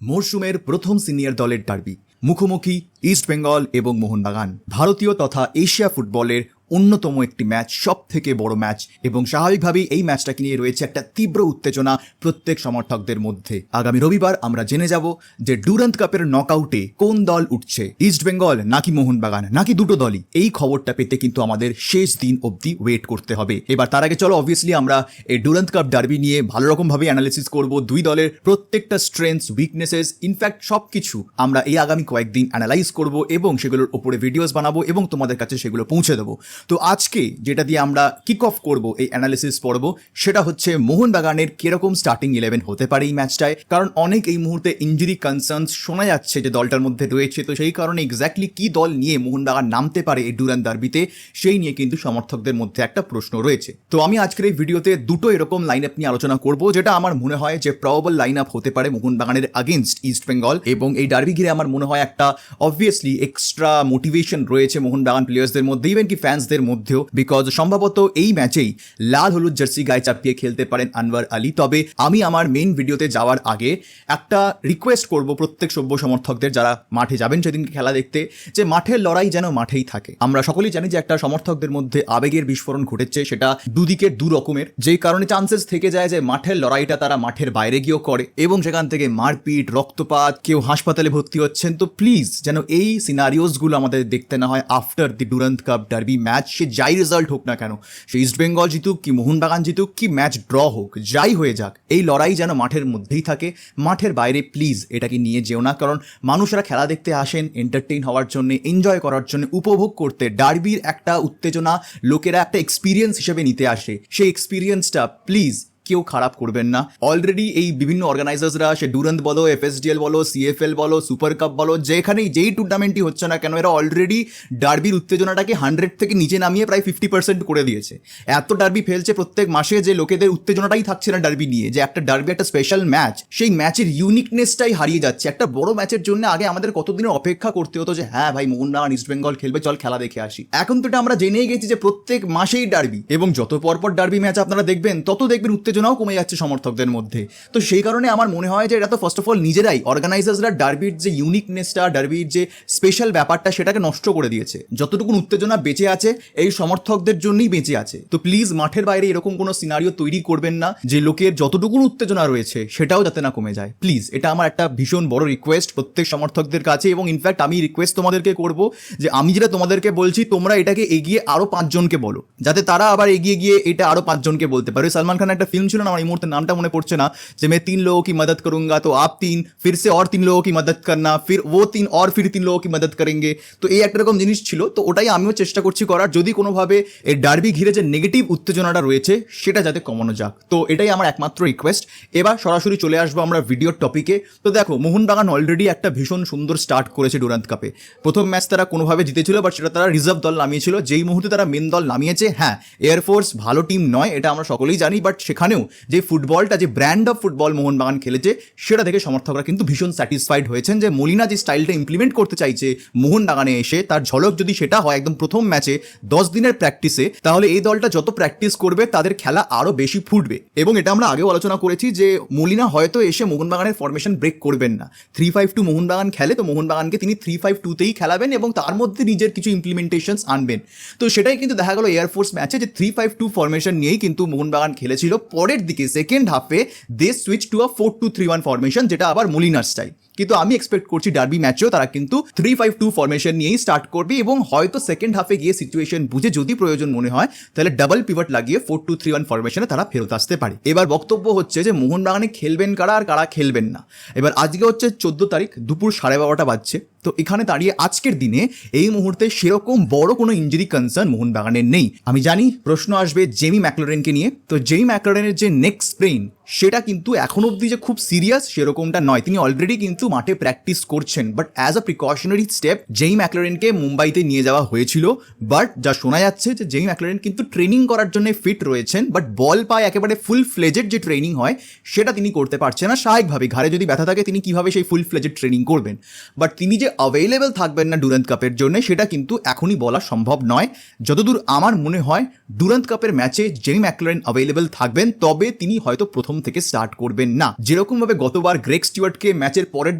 মরশুমের প্রথম সিনিয়র দলের ডার্বি, মুখোমুখি ইস্ট বেঙ্গল এবং মোহনবাগান। ভারতীয় তথা এশিয়া ফুটবলের অন্যতম একটি ম্যাচ, সব থেকে বড় ম্যাচ, এবং স্বাভাবিকভাবেই এই ম্যাচটাকে নিয়ে রয়েছে একটা তীব্র উত্তেজনা প্রত্যেক সমর্থকদের মধ্যে। আগামী রবিবার আমরা জেনে যাব যে ডুরান্ড কাপের নকআউটে কোন দল উঠছে, ইস্ট বেঙ্গল নাকি মোহনবাগান নাকি দুটো দলই। এই খবরটা পেতে কিন্তু আমাদের শেষ দিন অবধি ওয়েট করতে হবে। এবার তার আগে চলো অবভিয়াসলি আমরা এই ডুরান্ড কাপ ডার্বি নিয়ে ভালো রকমভাবে অ্যানালিসিস করব। দুই দলের প্রত্যেকটা স্ট্রেংথস, উইকনেসেস, ইনফ্যাক্ট সবকিছু আমরা এই আগামী কয়েকদিন অ্যানালাইজ করব এবং সেগুলোর উপরে ভিডিওস বানাবো এবং তোমাদের কাছে সেগুলো পৌঁছে দেবো। তো আজকে যেটা দিয়ে আমরা কিক অফ করব এই অ্যানালিসিস পর্ব, সেটা হচ্ছে মোহনবাগানের কিরকম স্টার্টিং 11 হতে পারে এই ম্যাচটায়। কারণ অনেক এই মুহূর্তে ইনজুরি কনসার্নস শোনা যাচ্ছে যে দলটার মধ্যে রয়েছে। তো সেই কারণে এক্স্যাক্টলি কি দল নিয়ে মোহনবাগান নামতে পারে এই ডুরান্ড ডার্বিতে, সেই নিয়ে কিন্তু সমর্থকদের মধ্যে একটা প্রশ্ন রয়েছে। তো আমি আজকের এই ভিডিওতে দুটো এরকম লাইন আপ নিয়ে আলোচনা করব, যেটা আমার মনে হয় যে প্রবাবল লাইন আপ হতে পারে মোহনবাগানের আগেনস্ট ইস্ট বেঙ্গল। এবং এই ডার্বি ঘিরে আমার মনে হয় একটা অবভিয়াসলি এক্সট্রা মোটিভেশন রয়েছে মোহনবাগান প্লেয়ার্সদের মধ্যে, ইভেন কি ফ্যান্সদের মধ্যেও, বিকজ সম্ভবত এই ম্যাচেই লাল হলুদ জার্সি গায়ে চাপিয়ে খেলতে পারেন আনওয়ার আলী। তবে আমি আমার মেইন ভিডিওতে যাওয়ার আগে একটা রিকোয়েস্ট করব প্রত্যেক সভ্য সমর্থকদের যারা মাঠে যাবেন সেদিন খেলা দেখতে, যে মাঠের লড়াই যেন মাঠেই থাকে। আমরা সকলেই জানি যে একটা সমর্থকদের মধ্যে আবেগের বিস্ফোরণ ঘটেছে, সেটা দুদিকের দু রকমের, যেই কারণে চান্সেস থেকে যায় যে মাঠের লড়াইটা তারা মাঠের বাইরে গিয়েও করে এবং সেখান থেকে মারপিট, রক্তপাত, কেউ হাসপাতালে ভর্তি হচ্ছেন। তো প্লিজ যেন এই সিনারিওসগুলো আমাদের দেখতে না হয় after the Durand cup derby match. সে যাই রেজাল্ট হোক না কেন, সে ইস্ট বেঙ্গল জিতুক কি মোহনবাগান জিতুক কি ম্যাচ ড্র হোক, যাই হয়ে যাক, এই লড়াই যেন মাঠের মধ্যেই থাকে, মাঠের বাইরে প্লিজ এটাকে নিয়ে যেও না। কারণ মানুষরা খেলা দেখতে আসেন এন্টারটেইন হওয়ার জন্য, এনজয় করার জন্য, উপভোগ করতে। ডার্বির একটা উত্তেজনা লোকেরা একটা এক্সপিরিয়েন্স হিসেবে নিতে আসে, সেই এক্সপিরিয়েন্সটা প্লিজ কেউ খারাপ করবেন না। অলরেডি এই বিভিন্ন অর্গানাইজার্সরা, সে ডুরান্ড বলো, এফএসডিএল বলো, সিএফএল বলো, সুপার কাপ বলো, যেখানেই যেই টুর্নামেন্টই হচ্ছে না কেন, এরা অলরেডি ডার্বির উত্তেজনাটাকে 100 থেকে নিচে নামিয়ে প্রায় 50% করে দিয়েছে। এত ডার্বি ফেলছে প্রত্যেক মাসে যে লোকেদের উত্তেজনাটাই থাকছে না ডার্বি নিয়ে, যে একটা ডার্বি একটা স্পেশাল ম্যাচ, সেই ম্যাচের ইউনিকনেসটাই হারিয়ে যাচ্ছে। একটা বড় ম্যাচের জন্য আগে আমাদের কতদিনের অপেক্ষা করতে হতো যে হ্যাঁ ভাই মোহনবাগান ইস্ট বেঙ্গল খেলবে, চল খেলা দেখে আসি। এখন তো এটা আমরা জেনেই গেছি যে প্রত্যেক মাসেই ডার্বি, এবং যত পরপর ডার্বি ম্যাচ আপনারা দেখবেন তত দেখবেন উত্তেজনাও কমে যাচ্ছে সমর্থকদের মধ্যে। তো সেই কারণে আমার মনে হয় যে এটা তো ফার্স্ট অফ অল নিজেরাই অর্গানাইজার্সরা ডার্বির যে ইউনিকনেসটা, ডার্বির যে স্পেশাল ব্যাপারটা, সেটাকে নষ্ট করে দিয়েছে। যতটুকু উত্তেজনা বেঁচে আছে এই সমর্থকদের জন্যই বেঁচে আছে। তো প্লিজ মাঠের বাইরে এরকম কোনো সিনারিও তৈরি করবেন না যে লোকের যতটুকু উত্তেজনা রয়েছে সেটাও যাতে না কমে যায়। প্লিজ, এটা আমার একটা ভীষণ বড় রিকোয়েস্ট প্রত্যেক সমর্থকদের কাছে। এবং ইনফ্যাক্ট আমি রিকোয়েস্ট তোমাদেরকে করব যে আমি যেটা তোমাদেরকে বলছি তোমরা এটাকে এগিয়ে আরো 5 জনকে বলো, যাতে তারা আবার এগিয়ে গিয়ে এটা আরো 5 জনকে বলতে পারে। সলমান খানের একটা ফিল্ম ছিল না, আমার এই মুহূর্তে নামটা মনে পড়ছে না, যে मैं 3 लोगों की मदद करूंगा तो आप 3 फिर से और 3 लोगों की मदद करना, फिर वो 3 और फिर 3 लोगों की मदद करेंगे। তো এই একটা রকম জিনিস ছিল, তো ওটাই আমিও চেষ্টা করছি করার, যদি কোনোভাবে এই ডার্বি ঘিরে যে নেগেটিভ উত্তেজনাটা রয়েছে সেটা যাতে কমানো যাক। তো এটাই আমার একমাত্র রিকোয়েস্ট। এবার সরাসরি চলে আসবো আমরা ভিডিওর টপিকে। তো দেখো, মোহনবাগান অলরেডি একটা ভীষণ সুন্দর স্টার্ট করেছে ডুরান্ড কাপে। প্রথম ম্যাচ তারা কোনোভাবে জিতেছিল, বাট সেটা তারা রিজার্ভ দল নামিয়েছিল। যেই মুহূর্তে তারা মেন দল নামিয়েছে, হ্যাঁ এয়ারফোর্স ভালো টিম নয়, এটা আমরা সকলেই জানি, বাট সেখানেও যে ফুটবলটা, যে ব্র্যান্ড অফ ফুটবল মোহনবাগান খেলেছে, সেটা দেখে সমর্থকরা কিন্তু ভীষণ স্যাটিসফাইড হয়েছেন। যে মলিনা যে স্টাইলটা ইমপ্লিমেন্ট করতে চাইছে মোহনবাগানে এসে, তার ঝলক যদি সেটা হয় একদম প্রথম ম্যাচে 10 দিনের প্র্যাকটিসে, তাহলে এই দলটা যত প্র্যাকটিস করবে তাদের খেলা আরো বেশি ফুটবে। এবং এটা আমরা আগেও আলোচনা করেছি যে মলিনা হয়তো এসে মোহনবাগানের ফরমেশন ব্রেক করবেন না। 3-5-2 মোহনবাগান খেলে, তো মোহনবাগানকে তিনি 3-5-2তেই খেলাবেন এবং তার মধ্যে নিজের কিছু ইমপ্লিমেন্টেশনস আনবেন। তো সেটাই কিন্তু দেখা গেল এয়ারফোর্স ম্যাচে, যে 3-5-2 ফরমেশন নিয়েই কিন্তু মোহনবাগান খেলেছিল। পরের দিকে সেকেন্ড হাফে দে সুইচ টু 4-2-3-1 ফরমেশন, যেটা আবার মলিনার স্টাইল। কিন্তু আমি এক্সপেক্ট করছি ডার্বি ম্যাচেও তারা কিন্তু 3-5-2 ফরমেশন নিয়েই স্টার্ট করবে, এবং হয়তো সেকেন্ড হাফে গিয়ে সিচুয়েশন বুঝে যদি প্রয়োজন মনে হয় তাহলে ডাবল পিভট লাগিয়ে 4-2-3-1 ফরমেশনে তারা ফেরত আসতে পারে। এবার বক্তব্য হচ্ছে যে মোহনবাগানে খেলবেন কারা আর কারা খেলবেন না। এবার আজকে হচ্ছে 14 তারিখ, দুপুর 12:30 বাজছে। তো এখানে দাঁড়িয়ে আজকের দিনে এই মুহূর্তে সেরকম বড় কোনো ইঞ্জুরি কনসার্ন মোহনবাগানের নেই। আমি জানি প্রশ্ন আসবে জেমি ম্যাকলারেনকে নিয়ে। তো জেমি ম্যাকলারেনের যে নেক স্প্রেইন, সেটা কিন্তু এখন অবধি যে খুব সিরিয়াস সেরকমটা নয়। তিনি অলরেডি কিন্তু মাঠে প্র্যাকটিস করছেন, but as a precautionary step Jamie ম্যাকলারেনকে মুম্বাইতে নিয়ে যাওয়া হয়েছিল। বাট যা শোনা যাচ্ছে যে জেমি ম্যাকলারেন কিন্তু ট্রেনিং করার জন্য ফিট রয়েছেন, বাট বল পায় একেবারে ফুল ফ্লেজেড যে ট্রেনিং হয় সেটা তিনি করতে পারছেন না। স্বাভাবিকভাবে ঘাড়ে যদি ব্যথা থাকে তিনি কিভাবে সেই ফুল ফ্লেজেড ট্রেনিং করবেন। বাট তিনি যে অ্যাভেলেবেল থাকবেন না ডুরান্ট কাপের জন্য সেটা কিন্তু এখনই বলা সম্ভব নয়। যতদূর আমার মনে হয় ডুরান্ট কাপের ম্যাচে জেমি ম্যাকলারেন অ্যাভেলেবেল থাকবেন, তবে তিনি হয়তো প্রথম থেকে স্টার্ট করবেন না। যেরকমভাবে গতবার গ্রেগ স্টুয়ার্টকে ম্যাচের পরের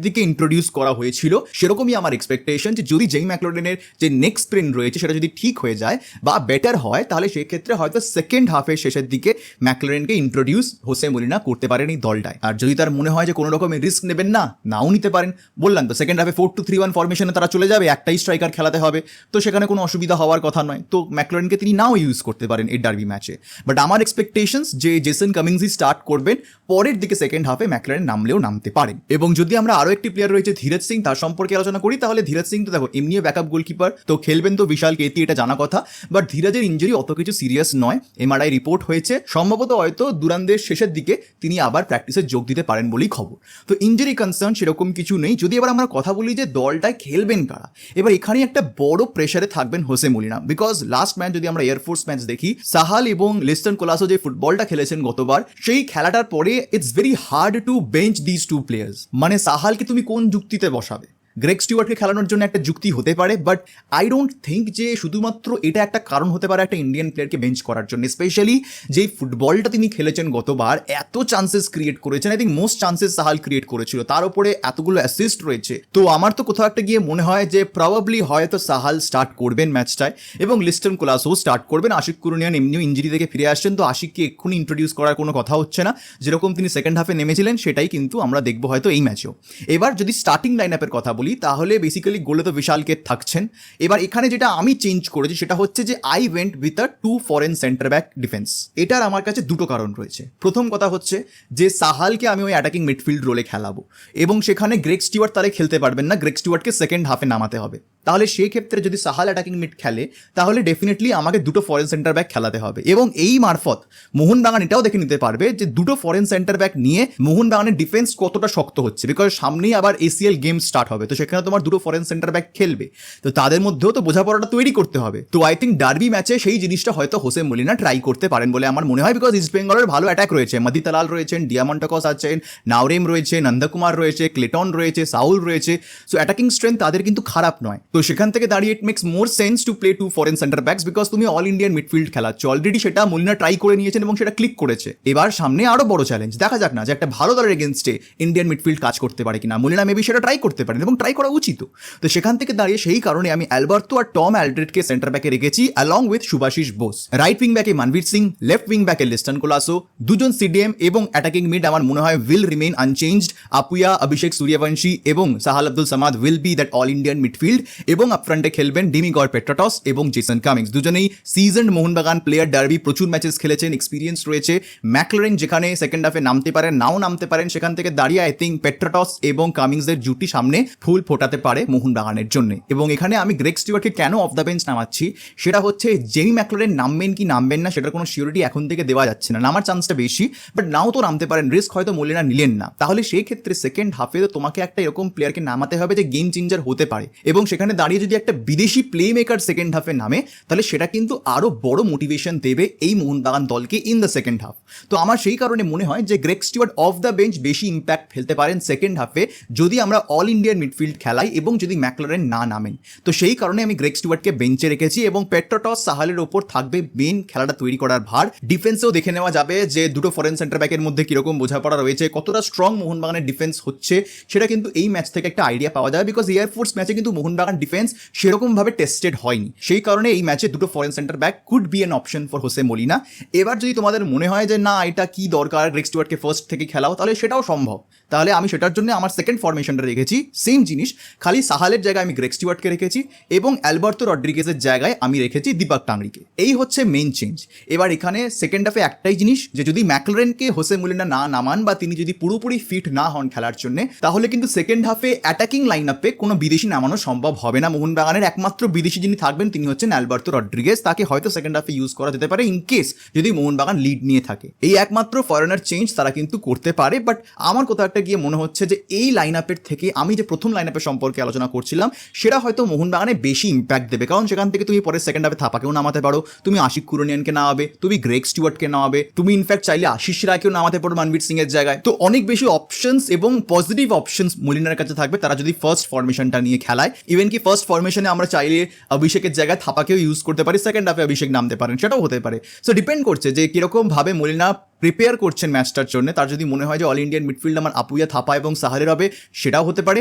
দিকে ইন্ট্রোডিউস করা হয়েছিল, সেরকমই আমার এক্সপেকটেশন যে যদি জেমি ম্যাকলারেনের যে নেক্সট ট্রেন্ড রয়েছে সেটা যদি ঠিক হয়ে যায় বা বেটার হয়, তাহলে সেক্ষেত্রে হয়তো সেকেন্ড হাফের শেষের দিকে ম্যাকলারেনকে ইন্ট্রোডিউস হোসে মলিনা করতে পারেন এই দলটায়। আর যদি তার মনে হয় যে কোনো রকমের রিস্ক নেবেন না, নাও নিতে পারেন। বললাম তো সেকেন্ড হাফে 4-2-3-1 ফরমেশনে তারা চলে যাবে, একটাই স্ট্রাইকার খেলাতে হবে, তো সেখানে কোনো অসুবিধা হওয়ার কথা নয়। তো ম্যাকলারেনকে তিনি নাও ইউজ করতে পারেন এই ডার্বি ম্যাচে। বাট আমার এক্সপেকটেশনস যে জেসন কামিংসই স্টার্ট করবেন, পরের দিকে সেকেন্ড হাফে ম্যাকলারেন নামলেও নামতে পারেন। এবং যদি আমরা আরও একটি প্লেয়ার রয়েছে ধীরজ সিং, তার সম্পর্কে আলোচনা করি, তাহলে ধীরজ সিং তো দেখো এমনিও ব্যাকআপ গোলকিপার, তো খেলবেন তো বিশাল কেতি, এটা জানা কথা। বাট ধীরজের ইঞ্জুরি অত কিছু সিরিয়াস নয়, এমআরআই রিপোর্ট হয়েছে, সম্ভবত হয়তো দুরান্দের শেষের দিকে তিনি আবার প্র্যাকটিসে যোগ দিতে পারেন বলেই খবর। তো ইঞ্জুরি কনসার্ন সেরকম কিছু নেই। যদি এবার আমরা কথা বলি যে দলটায় খেলবেন কারা, এবার এখানে একটা বড় প্রেশারে থাকবেন Jose Molina, because last match যদি আমরা এয়ারফোর্স ম্যাচ দেখি, সাহাল এবং লিস্টন কোলাসো যে ফুটবলটা খেলেছেন গতবার, সেই খেলাটার পরে it's very hard to bench this two players. মানে সাহালকে তুমি কোন যুক্তিতে বসাবে? গ্রেগ স্টুয়ার্টকে খেলানোর জন্য একটা যুক্তি হতে পারে, বাট আই ডোন্ট থিঙ্ক যে শুধুমাত্র এটা একটা কারণ হতে পারে একটা ইন্ডিয়ান প্লেয়ারকে বেঞ্চ করার জন্য। স্পেশালি যে ফুটবলটা তিনি খেলেছেন গতবার, এত চান্সেস ক্রিয়েট করেছেন, I think most chances Sahal create করেছিল, তার উপরে এতগুলো অ্যাসিস্ট রয়েছে। তো আমার তো কোথাও একটা গিয়ে মনে হয় যে প্রবাবলি হয়তো সাহাল স্টার্ট করবেন ম্যাচটায় এবং লিস্টন কোলাসো স্টার্ট করবেন। আশিক কুরুনিয়ান এমনিও ইঞ্জুরি থেকে ফিরে আসছেন, তো আশিককে এক্ষুনি ইন্ট্রোডিউস করার কোনো কথা হচ্ছে না। যেরকম তিনি সেকেন্ড হাফে নেমেছিলেন সেটাই কিন্তু আমরা দেখবো হয়তো এই ম্যাচেও। এবার যদি স্টার্টিং লাইন আপের কথা বলি, তাহলে বেসিক্যালি গোলে তো বিশালকে থাকছেন। এবার এখানে যেটা আমি চেঞ্জ করেছি সেটা হচ্ছে যে I went with a 2 foreign centre back defence. এটার আমার কাছে দুটো কারণ রয়েছে। প্রথম কথা হচ্ছে যে সাহালকে আমি ওই অ্যাটাকিং মিডফিল্ড রোলে খেলাবো এবং সেখানে গ্রেগ স্টুয়ার্ট তারা খেলতে পারবেন না, গ্রেগ স্টুয়ার্টকে সেকেন্ড হাফে নামাতে হবে। তাহলে সেই ক্ষেত্রে যদি সাহাল অ্যাটাকিং মিড খেলে, তাহলে ডেফিনেটলি আমাকে দুটো ফরেন সেন্টার ব্যাক খেলাতে হবে। এবং এই মারফত মোহনবাগান এটাও দেখে নিতে পারবে যে দুটো ফরেন সেন্টার ব্যাক নিয়ে মোহনবাগানের ডিফেন্স কতটা শক্ত হচ্ছে, বিকজ সামনেই আবার এসিএল গেম স্টার্ট হবে, তো সেখানে তোমার দুটো ফরেন সেন্টার ব্যাক খেলবে, তো তাদের মধ্যেও তো বোঝাপড়াটা তৈরি করতে হবে। তো আই থিঙ্ক ডার্বি ম্যাচে সেই জিনিসটা হয়তো হোসে মলিনা ট্রাই করতে পারেন বলে আমার মনে হয়, বিকজ ইস্ট বেঙ্গলের ভালো অ্যাটাক রয়েছে, মদিতালাল রয়েছেন, ডিয়ামন্টাকস আছেন, নাওরেম রয়েছে, নন্দকুমার রয়েছে, ক্লেটন রয়েছে, সাউল রয়েছে, সো অ্যাটাকিং স্ট্রেংথ তাদের কিন্তু খারাপ নয়। তো সেখান থেকে দাঁড়িয়ে it makes more sense to play 2 foreign centre backs, because তুমি অল ইন্ডিয়ান মিডফিল্ড খেলাচ্ছ। অলরেডি সেটা মলিনা ট্রাই করে নিয়েছেন এবং সেটা ক্লিক করেছে। এবার সামনে আরো বড় চ্যালেঞ্জ, দেখা যাক না যে একটা ভালো দলের এগেনস্টে ইন্ডিয়ান মিডফিল্ড কাজ করতে পারে কিনা। মলিনা মেবি সেটা ট্রাই করতে পারেন এবং ট্রাই করা উচিত। তো সেখান থেকে দাঁড়িয়ে সেই কারণে আমি অ্যালবার্তো আর টম অ্যালড্রেডকে সেন্টার ব্যাকে রেখেছি along with Subhasish Bose. Right wing ব্যাকে মানবীর সিং, লেফট উইং ব্যাকে লিস্টন কোলাসো, দুজন সিডিএম এবং অ্যাটাকিং মিড আমার মনে হয় will remain unchanged. Apuia, Abhishek Suryavanshi এবং Sahal Abdul Samad will be that all Indian midfield. এবং আপফ্রন্টে খেলবেন ডিমিগর পেট্রাটস এবং জেসন কামিংস, দুজনেই সিজনড মোহনবাগান প্লেয়ার, ডার্বি প্রচুর ম্যাচেস খেলেছেন, এক্সপিরিয়েন্স রয়েছে। ম্যাকলারেন যেখানে সেকেন্ড হাফে নামতে পারেন, নাও নামতে পারেন, সেখান থেকে দাঁড়িয়ে আই থিঙ্ক পেট্রাটস এবং কামিংসের জুটি সামনে ফুল ফোটাতে পারে মোহনবাগানের জন্য। এবং এখানে আমি গ্রেগ স্টুয়ার্টকে কেন অফ দ্য বেঞ্চ নামাচ্ছি সেটা হচ্ছে জেমি ম্যাকলারেন নামবেন কি নামবেন না সেটার কোনো সিওরিটি এখন থেকে দেওয়া যাচ্ছে না, নামার চান্সটা বেশি, বাট নাও তো নামতে পারেন, রিস্ক হয়তো মলিনা নিলেন না। তাহলে সেই ক্ষেত্রে সেকেন্ড হাফে তো তোমাকে একটা এরকম প্লেয়ারকে নামাতে হবে যে গেম চেঞ্জার হতে পারে, এবং সেখানে দাঁড়িয়ে যদি একটা বিদেশি প্লে মেকার সেকেন্ড হাফে নামে, তাহলে সেটা কিন্তু আরো বড় মোটিভেশন দেবে এই মোহনবাগান দলকে ইন দ্য সেকেন্ড হাফ। তো আমার সেই কারণে মনে হয় যে Greg Stewart off the bench বেশি ইম্প্যাক্ট ফেলতে পারেন সেকেন্ড হাফে যদি আমরা অল ইন্ডিয়ান মিডফিল্ড খেলাই এবং যদি ম্যাকলারেন না নামেন। তো সেই কারণে আমি গ্রেগ স্টুয়ার্টকে বেঞ্চে রেখেছি এবং পেট্রাটস সাহালের ওপর থাকবে মেন খেলাটা তৈরি করার ভার। ডিফেন্সেও দেখে নেওয়া যাবে যে দুটো ফরেন সেন্টার ব্যাকের মধ্যে কিরকম বোঝাপড়া রয়েছে, কতটা স্ট্রং মোহনবাগানের ডিফেন্স হচ্ছে, সেটা কিন্তু এই ম্যাচ থেকে একটা আইডিয়া পাওয়া যাবে, বিকজ এয়ারফোর্স ম্যাচে কিন্তু মোহনবাগান ডিফেন্স সেরকমভাবে টেস্টেড হয়নি। সেই কারণে এই ম্যাচে দুটো foreign centre back could be an option for Jose Molina. এবার যদি তোমাদের মনে হয় যে না এটা কি দরকার গ্রেগ স্টুয়ার্টকে ফার্স্ট থেকে খেলাও, তাহলে সেটাও সম্ভব। তাহলে আমি সেটার জন্য আমার সেকেন্ড ফরমেশনটা রেখেছি সেম জিনিস, খালি সাহালের জায়গায় আমি গ্রেগ স্টুয়ার্টকে রেখেছি এবং অ্যালবার্তো রড্রিগেজের জায়গায় আমি রেখেছি দীপক টাংরিকে। এই হচ্ছে মেইন চেঞ্জ। এবার এখানে সেকেন্ড হাফে একটাই জিনিস, যে যদি ম্যাকলারেনকে হোসে মলিনা না নামান বা তিনি যদি পুরোপুরি ফিট না হন খেলার জন্য, তাহলে কিন্তু সেকেন্ড হাফে অ্যাটাকিং লাইন আপে কোনো বিদেশি নামানো সম্ভব হবে না। মোহনবাগানের একমাত্র বিদেশি যিনি থাকবেন তিনি হচ্ছেন অ্যালবার্তো রড্রিগেজ, তাকে হয়তো সেকেন্ড হাফে ইউজ করা যেতে পারে ইন কেস যদি মোহনবাগান লিড নিয়ে থাকে। এই একমাত্র ফরেনার চেঞ্জ তারা কিন্তু করতে পারে, বাট আমার কোথাও একটা গিয়ে মনে হচ্ছে যে এই লাইন আপের থেকে আমি যে প্রথম লাইন আপের সম্পর্কে আলোচনা করছিলাম সেটা হয়তো মোহনবাগানে বেশি ইম্প্যাক্ট দেবে, কারণ সেখান থেকে তুমি পরে সেকেন্ড হাফে থাপাকেও নামাতে পারো, তুমি আশিক কুরনিয়ানকে নামাবে, তুমি গ্রেগ স্টুয়ার্টকে নামাবে, তুমি ইনফ্যাক্ট চাইলে আশিস রায়কেও নামাতে পারো মনবীর সিং এর জায়গায়। তো অনেক বেশি অপশনস এবং পজিটিভ অপশনস মলিনার কাছে থাকবে তারা যদি ফার্স্ট ফরমেশনটা নিয়ে খেলায়। ইভেন কি ফার্স্ট ফরমেশনে আমরা চাইলে অভিষেকের জায়গায় থাপাকেও ইউজ করতে পারি, সেকেন্ড হাফে অভিষেক নামতে পারেন, সেটাও হতে পারে। সো ডিপেন্ড করছে যে কিরকম ভাবে মলিনা প্রিপেয়ার করছেন ম্যাচটার জন্য। তার যদি মনে হয় যে অল ইন্ডিয়ান মিডফিল্ড আমার আপুইয়া, থাপা এবং সাহালের হবে, সেটাও হতে পারে।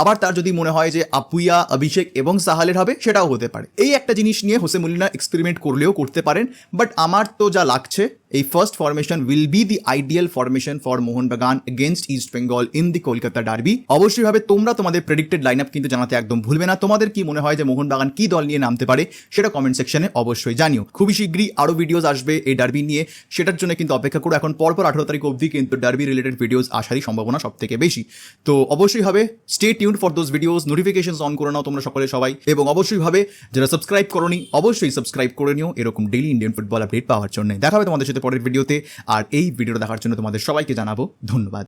আবার তার যদি মনে হয় যে আপুইয়া, অভিষেক এবং সাহালের হবে, সেটাও হতে পারে। এই একটা জিনিস নিয়ে হোসে মলিনা এক্সপেরিমেন্ট করলেও করতে পারেন। বাট আমার তো যা লাগছে এই first formation will be the ideal formation for Mohun Bagan against east Bengal in the Kolkata derby. অবশ্যই ভাবে তোমরা তোমাদের প্রেডিক্টেড লাইন আপ কিন্তু জানাতে একদম ভুলবে না। তোমাদের কি মনে হয় যে মোহনবাগান কি দল নিয়ে নামতে পারে সেটা কমেন্ট সেকশনে অবশ্যই জানিও। খুবই শীঘ্রই আরও ভিডিওস আসবে এই ডার্বি নিয়ে, সেটার জন্য কিন্তু অপেক্ষা করো। এখন পরপর 18 তারিখ অবধি কিন্তু ডার্বি রিলেটেড ভিডিওস আসারই সম্ভাবনা সব থেকে বেশি। তো অবশ্যই হবে stay tuned for those videos, notifications on করে নাও তোমরা সকলে সবাই, এবং অবশ্যই ভাবে যারা সাবস্ক্রাইব করোনি অবশ্যই সাবস্ক্রাইব করে নিও এরকম ডেইলি ইন্ডিয়ান ফুটবল আপডেট পাওয়ার জন্য। দেখা হবে তোমাদের সাথে পরের ভিডিওতে, আর এই ভিডিওটা দেখার জন্য তোমাদের সবাইকে জানাবো ধন্যবাদ।